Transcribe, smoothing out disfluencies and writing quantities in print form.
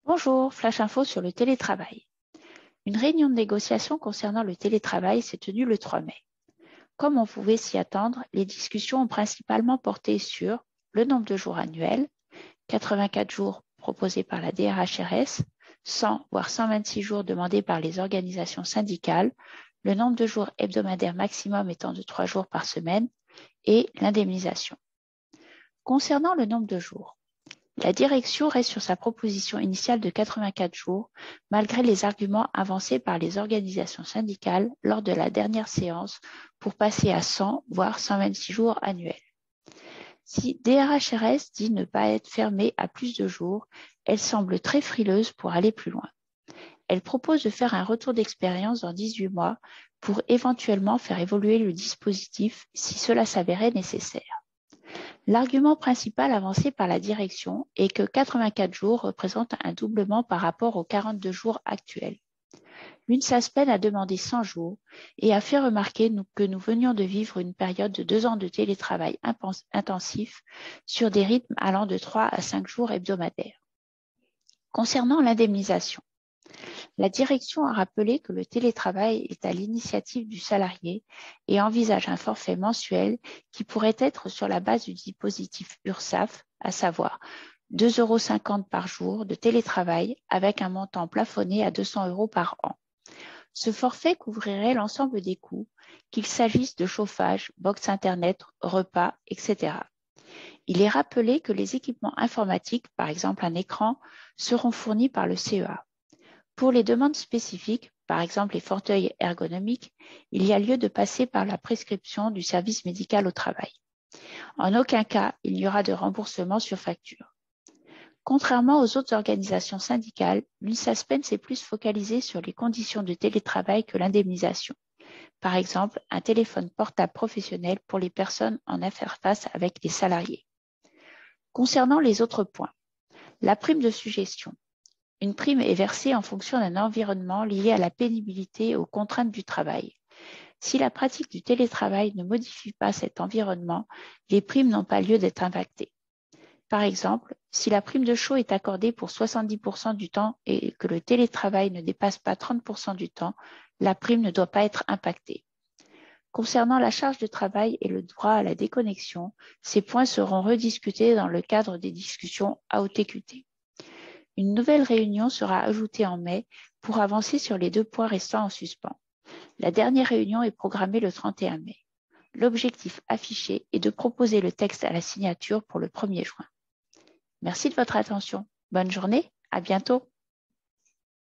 Bonjour, Flash Info sur le télétravail. Une réunion de négociation concernant le télétravail s'est tenue le 3 mai. Comme on pouvait s'y attendre, les discussions ont principalement porté sur le nombre de jours annuels, 84 jours proposés par la DRHRS, 100 voire 126 jours demandés par les organisations syndicales, le nombre de jours hebdomadaires maximum étant de 3 jours par semaine et l'indemnisation. Concernant le nombre de jours, la direction reste sur sa proposition initiale de 84 jours, malgré les arguments avancés par les organisations syndicales lors de la dernière séance pour passer à 100, voire 126 jours annuels. Si DRHRS dit ne pas être fermée à plus de jours, elle semble très frileuse pour aller plus loin. Elle propose de faire un retour d'expérience dans 18 mois pour éventuellement faire évoluer le dispositif si cela s'avérait nécessaire. L'argument principal avancé par la direction est que 84 jours représentent un doublement par rapport aux 42 jours actuels. L'UNSASPEN a demandé 100 jours et a fait remarquer que nous venions de vivre une période de 2 ans de télétravail intensif sur des rythmes allant de 3 à 5 jours hebdomadaires. Concernant l'indemnisation, la direction a rappelé que le télétravail est à l'initiative du salarié et envisage un forfait mensuel qui pourrait être sur la base du dispositif URSSAF, à savoir 2,50 € par jour de télétravail avec un montant plafonné à 200 € par an. Ce forfait couvrirait l'ensemble des coûts, qu'il s'agisse de chauffage, box Internet, repas, etc. Il est rappelé que les équipements informatiques, par exemple un écran, seront fournis par le CEA. Pour les demandes spécifiques, par exemple les fauteuils ergonomiques, il y a lieu de passer par la prescription du service médical au travail. En aucun cas, il n'y aura de remboursement sur facture. Contrairement aux autres organisations syndicales, l'UNSASPEN s'est plus focalisée sur les conditions de télétravail que l'indemnisation. Par exemple, un téléphone portable professionnel pour les personnes en interface avec les salariés. Concernant les autres points, la prime de suggestion. Une prime est versée en fonction d'un environnement lié à la pénibilité et aux contraintes du travail. Si la pratique du télétravail ne modifie pas cet environnement, les primes n'ont pas lieu d'être impactées. Par exemple, si la prime de chaud est accordée pour 70% du temps et que le télétravail ne dépasse pas 30% du temps, la prime ne doit pas être impactée. Concernant la charge de travail et le droit à la déconnexion, ces points seront rediscutés dans le cadre des discussions AOTQT. Une nouvelle réunion sera ajoutée en mai pour avancer sur les 2 points restants en suspens. La dernière réunion est programmée le 31 mai. L'objectif affiché est de proposer le texte à la signature pour le 1er juin. Merci de votre attention. Bonne journée, à bientôt.